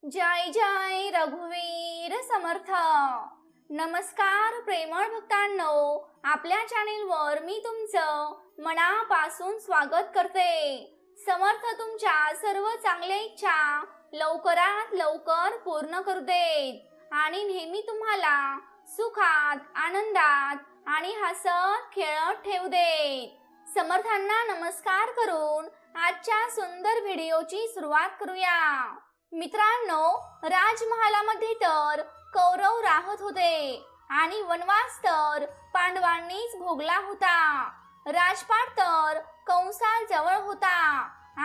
जय जय रघुवीर समर्थ. नमस्कार प्रेमळ भक्तांनो, आपल्या चॅनेलवर मी तुमचं मनापासून स्वागत करते. समर्थ तुमच्या सर्व चांगल्या इच्छा लवकरात लवकर पूर्ण करू देत आणि नेहमी तुम्हाला सुखात, आनंदात आणि हसत खेळत ठेवू देत. समर्थांना नमस्कार करून आजच्या सुंदर व्हिडिओची सुरुवात करूया. मित्रांनो, राजमहालामध्ये तर कौरव राहत होते आणि वनवास तर पांडवांनीच भोगला होता. राजपाट तर कंसाजवळ होता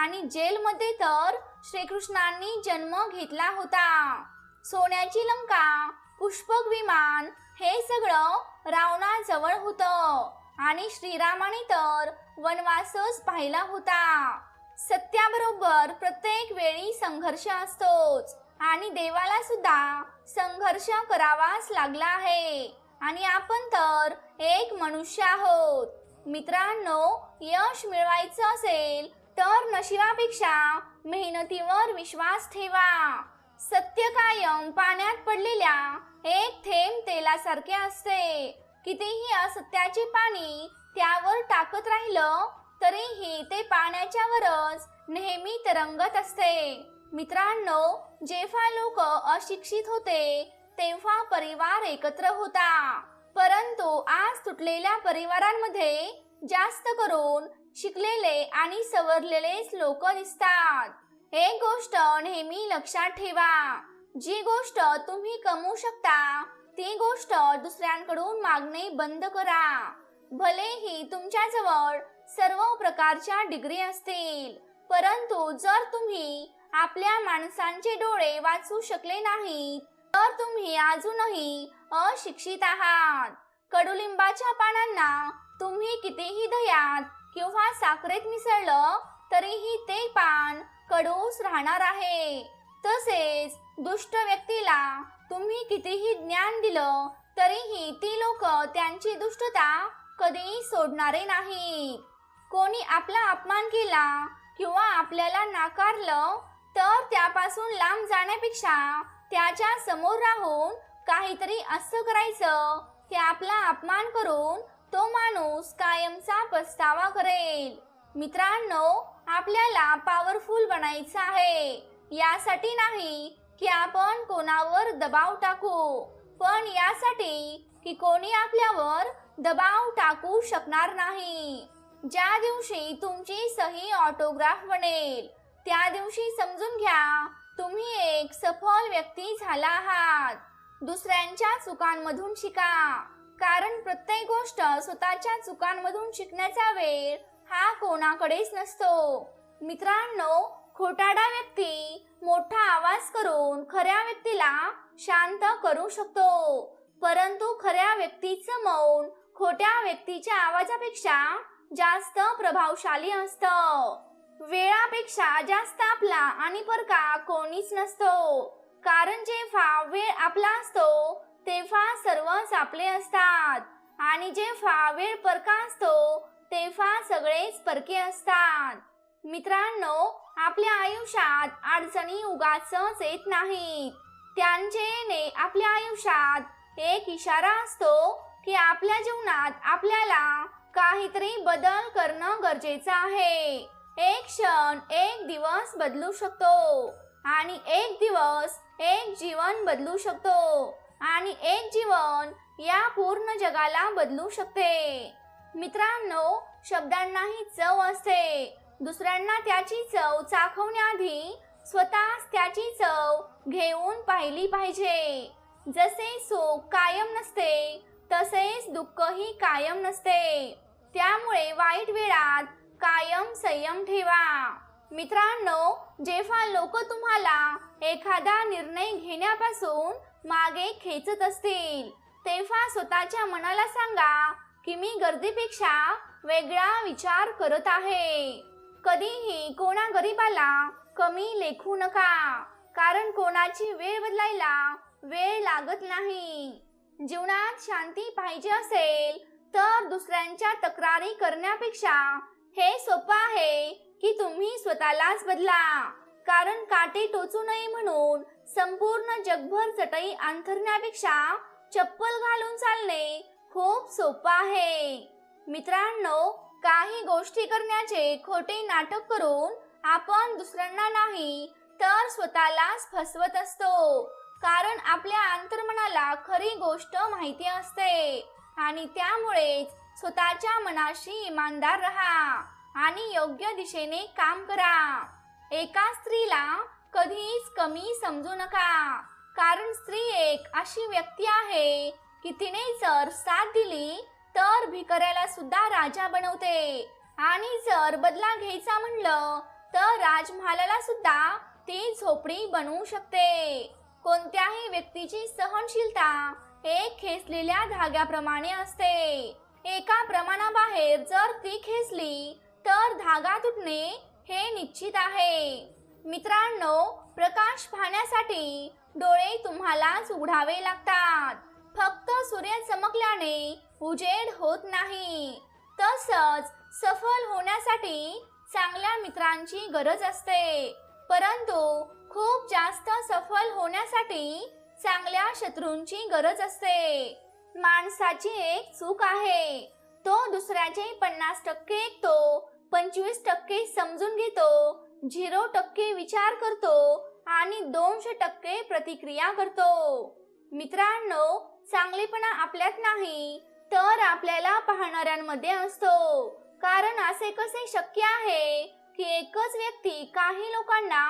आणि जेलमध्ये तर श्रीकृष्णांनी जन्म घेतला होता. सोन्याची लंका, पुष्पक विमान हे सगळं रावणाजवळ होतं आणि श्रीरामाने तर वनवासच पाहिला होता. सत्याबरोबर प्रत्येक वेळी संघर्ष असतोच आणि देवाला सुद्धा संघर्ष करावाच लागला आहे आणि आपण तर एक मनुष्य आहोत. मित्रांनो, यश मिळवायचं असेल तर नशिबापेक्षा मेहनतीवर विश्वास ठेवा. सत्य कायम पाण्यात पडलेल्या एक थेंब तेलासारखे असते. कितीही असत्याचे पाणी त्यावर टाकत राहिलं तरीही ते पाण्याच्या वरच नेहमी तरंगत असते. मित्रांनो, जेव्हा लोक अशिक्षित होते तेव्हा परिवार एकत्र होता, परंतु आज तुटलेल्या परिवारांमध्ये जास्त करून शिकलेले आणि सवरलेलेच लोक दिसतात. एक गोष्ट नेहमी लक्षात ठेवा, जी गोष्ट तुम्ही कमवू शकता ती गोष्ट दुसऱ्यांकडून मागणे बंद करा. भलेही तुमच्याजवळ सर्व प्रकारच्या डिग्री असतील, परंतु जर तुम्ही आपल्या माणसांचे डोळे वाचू शकले नाही तर तुम्ही अजूनही अशिक्षित आहात. कडुलिंबाच्या पानांना तुम्ही कितीही दह्यात किंवा साखरेत मिसळलं तरीही ते पान कडूच राहणार आहे. तसेच दुष्ट व्यक्तीला तुम्ही कितीही ज्ञान दिलं तरीही ती लोक त्यांची दुष्टता कधी सोडणारे नाहीत. कोणी आपला अपमान केला किंवा आपल्याला नाकारलं तर त्यापासून लांब जाण्यापेक्षा त्याच्या समोर राहून काहीतरी असं करायचं की आपला अपमान करून तो माणूस कायमचा पछतावा करेल. मित्रांनो, आपल्याला पॉवरफुल बनायचं आहे. यासाठी नाही की आपण कोणावर दबाव टाकू, पण यासाठी की कोणी आपल्यावर दबाव टाकू शकणार नाही. ज्या दिवशी तुमची सही ऑटोग्राफ बनेल त्या दिवशी समजून घ्या तुम्ही एक सफल व्यक्ती झाला आहात. दुसऱ्यांच्या चुकांमधून शिका, कारण प्रत्येक गोष्ट स्वतःच्या चुकांमधून शिकण्याचा वेळ हा कोणाकडेच नसतो. मित्रांनो, खोटारडा व्यक्ती मोठा आवाज करून खऱ्या व्यक्तीला शांत करू शकतो, परंतु खऱ्या व्यक्तीचं मौन खोट्या व्यक्तीच्या आवाजापेक्षा जास्त प्रभावशाली असतं. वेळापेक्षा जास्त आपला आणि परका कोणीच नसतो, कारण जेव्हा वेळ आपला असतो तेव्हा सर्वच आपले असतात आणि जेव्हा वेळ परका असतो तेव्हा सगळेच परके असतात. मित्रांनो, आपल्या आयुष्यात अडचणी उगाचच येत नाहीत. त्यांचे येणे आपल्या आयुष्यात एक इशारा असतो की आपल्या जीवनात आपल्याला काहीतरी बदल करणं गरजेचं आहे. एक क्षण एक दिवस बदलू शकतो आणि एक दिवस एक जीवन बदलू शकतो आणि एक जीवन या पूर्ण जगाला बदलू शकते. मित्रांनो, शब्दांनाही चव असते. दुसऱ्यांना त्याची चव चाखवण्याआधी स्वतःच त्याची चव घेऊन पाहिली पाहिजे. जसे सुख कायम नसते तसेच दुःखही कायम नसते, त्यामुळे वाईट वेळात कायम संयम ठेवा. मित्रांनो, जेव्हा लोक तुम्हाला एखादा निर्णय घेण्यापासून मागे खेचत असतील तेव्हा स्वतःच्या मनाला सांगा की मी गर्दीपेक्षा वेगळा विचार करत आहे. कधीही कोणा गरीबाला कमी लेखू नका, कारण कोणाची वेळ बदलायला वेळ लागत नाही. जीवनात शांती पाहिजे असेल तर दुसऱ्यांच्या तक्रारी करण्यापेक्षा हे सोपं आहे की तुम्ही स्वतःलाच बदला, कारण काटे टोचू नये म्हणून संपूर्ण जगभर चटई अंथरण्यापेक्षा चप्पल घालून चालणे खूप सोपं आहे. मित्रांनो, काही गोष्टी करण्याचे खोटे नाटक करून आपण दुसऱ्यांना नाही तर स्वतःलाच फसवत असतो. कारण आपल्या अंतर्मनाला खरी गोष्ट माहिती असते आणि त्यामुळेच स्वतःच्या मनाशी इमानदार राहा आणि योग्य दिशेने काम करा. एका स्त्रीला कधीच कमी समजू नका, कारण स्त्री एक अशी व्यक्ती आहे की तिने जर साथ दिली तर भिकाऱ्याला सुद्धा राजा बनवते आणि जर बदला घ्यायचा म्हणलं तर राजमहालाला सुद्धा ती झोपडी बनवू शकते. कोणत्याही व्यक्तीची सहनशीलता एक खेचलेल्या धाग्याप्रमाणे असते. एका प्रमाणाबाहेर जर ती खेचली तर धागा तुटणे हे निश्चित आहे. मित्रांनो, प्रकाश पाहण्यासाठी डोळे तुम्हालाच उघडावे लागतात. फक्त सूर्य चमकल्याने उजेड होत नाही. तसंच सफल होण्यासाठी चांगल्या मित्रांची गरज असते, परंतु खूप जास्त सफल होण्यासाठी चांगल्या शत्रूंची गरज असते. माणसाची एक चूक आहे, तो दुसऱ्याचे 50% ऐकतो, 25% समजून घेतो, 0% विचार करतो आणि 200% प्रतिक्रिया करतो. मित्रांनो, चांगलेपणा आपल्यात नाही तर आपल्याला पाहणाऱ्यांमध्ये असतो. कारण असे कसे शक्य आहे की एकच व्यक्ती काही लोकांना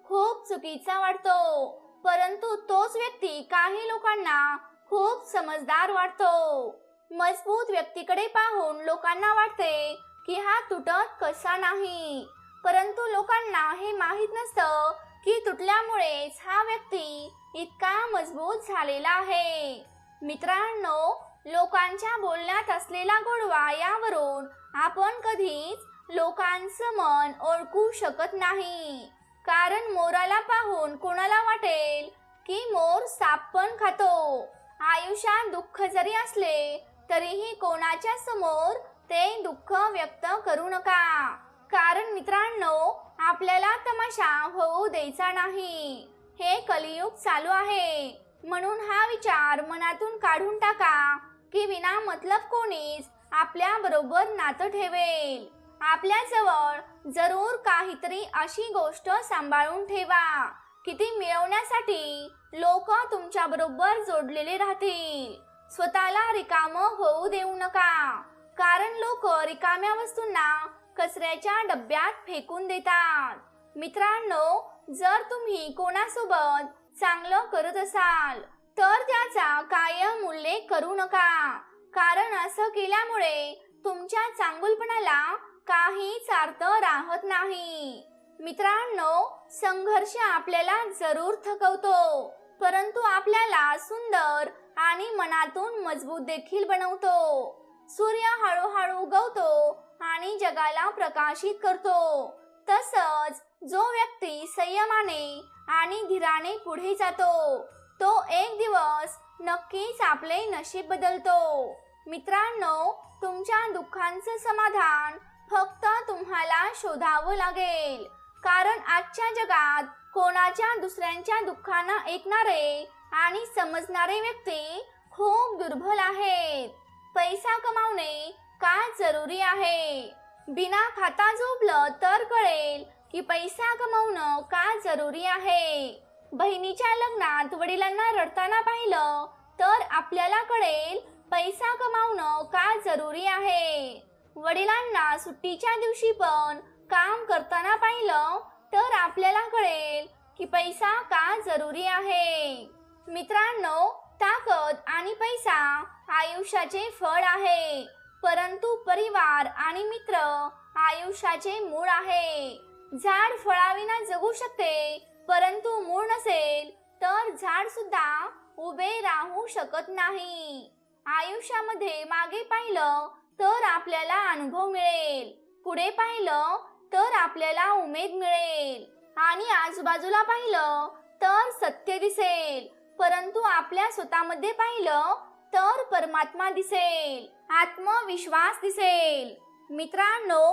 खूप चुकीचा वाटतो, परंतु तोच व्यक्ती काही लोकांना खूप समजदार वाटतो. मजबूत व्यक्तीकडे पाहून लोकांना वाटते की हा तुटत कसा नाही, परंतु लोकांना हे माहीत नसतं की तुटल्यामुळेच हा व्यक्ती इतका मजबूत झालेला आहे. मित्रांनो, लोकांच्या बोलण्यात असलेला गोडवा यावरून आपण कधीच लोकांचं मन ओळखू शकत नाही. कारण मोराला पाहून कोणाला वाटेल की मोर साप पण खातो. आयुष्यात दुःख जरी असले तरीही कोणाच्या समोर ते दुःख व्यक्त करू नका. कारण मित्रांनो, आपल्याला तमाशा होऊ द्यायचा नाही. हे कलियुग चालू आहे, म्हणून हा विचार मनातून काढून टाका की विना मतलब कोणीच आपल्या बरोबर नातं ठेवेल. आपल्या जवळ जरूर काहीतरी अशी गोष्ट सांभाळून ठेवा की ती मिळवण्यासाठी लोक तुमच्या बरोबर जोडलेले राहतील. स्वतःला रिकामं होऊ देऊ नका, कारण लोक रिकाम्या वस्तूंना कचऱ्याच्या डब्यात फेकून देतात. मित्रांनो, जर तुम्ही कोणासोबत चांगलं करत असाल तर त्याचा कायम उल्लेख करू नका, कारण असं केल्यामुळे तुमच्या चांगुलपणाला काहीच अर्थ राहत नाही. मित्रांनो, संघर्ष आपल्याला जरूर थकवतो, परंतु आपल्याला सुंदर आणि मनातून मजबूत देखील बनवतो. सूर्य हळूहळू उगवतो आणि जगाला प्रकाशित करतो, तसंच जो व्यक्ती संयमाने आणि धीराने पुढे जातो तो एक दिवस नक्कीच आपले नशीब बदलतो. मित्रांनो, तुमच्या दुःखांचं समाधान फक्त तुम्हाला शोधावं लागेल, कारण आजच्या जगात कोणाच्या दुसऱ्यांच्या दुःखांना ऐकणारे आणि समजणारे व्यक्ती खूप दुर्बल आहेत. पैसा कमावणे का जरुरी आहे? बिना खाता झोपलं तर कळेल की पैसा कमावणं का जरुरी आहे. बहिणीच्या लग्नात वडिलांना रडताना पाहिलं तर आपल्याला कळेल पैसा कमावणं का जरुरी आहे. वडिलांना सुट्टीच्या दिवशी पण काम करताना पाहिलं तर आपल्याला कळेल की पैसा का जरुरी आहे. मित्रांनो, ताकद आणि पैसा आयुष्याचे फळ आहे, परंतु परिवार आणि मित्र आयुष्याचे मूळ आहे. झाड फळाविना जगू शकते, परंतु मूळ नसेल तर झाड सुद्धा उभे राहू शकत नाही. आयुष्यामध्ये मागे पाहिलं तर आपल्याला अनुभव मिळेल, पुढे पाहिलं तर आपल्याला उमेद मिळेल आणि आजूबाजूला पाहिलं तर सत्य दिसेल, परंतु आपल्या स्वतःमध्ये पाहिलं तर परमात्मा दिसेल, आत्मविश्वास दिसेल. मित्रांनो,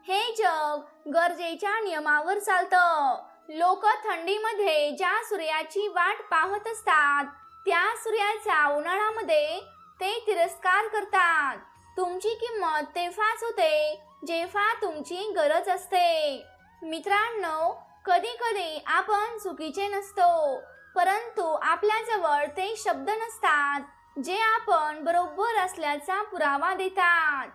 हे जग गरजेच्या नियमावर चालतं. लोक थंडीमध्ये ज्या सूर्याची वाट पाहत असतात त्या सूर्याचा उन्हाळ्यामध्ये ते तिरस्कार करतात. तुमची किंमत तेव्हाच होते जेव्हा तुमची गरज असते. मित्रांनो, कधी कधी आपण चुकीचे नसतो, परंतु आपल्याजवळ ते शब्द नसतात जे आपण बरोबर असल्याचा पुरावा देतात.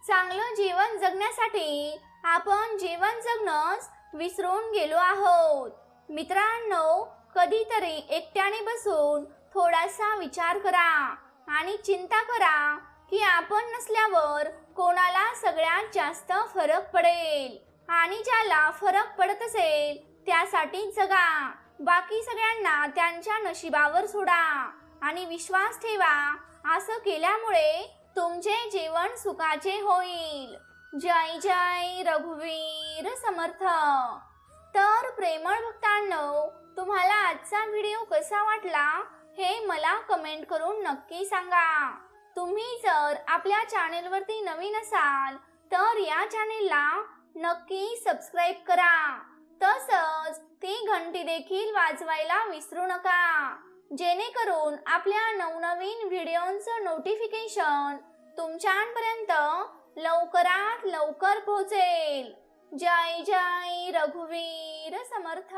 चांगलं जीवन जगण्यासाठी आपण जीवन जगणंच विसरून गेलो आहोत. मित्रांनो, कधीतरी एकट्याने बसून थोडासा विचार करा आणि चिंता करा की आपण नसल्यावर कोणाला सगळ्यात जास्त फरक पडेल, आणि ज्याला फरक पडत असेल त्यासाठी जगा. बाकी सगळ्यांना त्यांच्या नशिबावर सोडा आणि विश्वास ठेवा. असं केल्यामुळे तुमचे जीवन सुखाचे होईल. जय जय रघुवीर समर्थ. तर प्रेमळ भक्तांनो, तुम्हाला आजचा व्हिडिओ कसा वाटला हे मला कमेंट करून नक्की सांगा. तुम्ही जर आपल्या चॅनेलवरती नवीन असाल तर या चॅनेलला नक्की सबस्क्राईब करा. तसंच ती घंटी देखील वाजवायला विसरू नका, जेणेकरून आपल्या नवनवीन व्हिडिओंचं नोटिफिकेशन तुमच्यापर्यंत लवकरात लवकर पोहोचेल. जय जय रघुवीर समर्थ.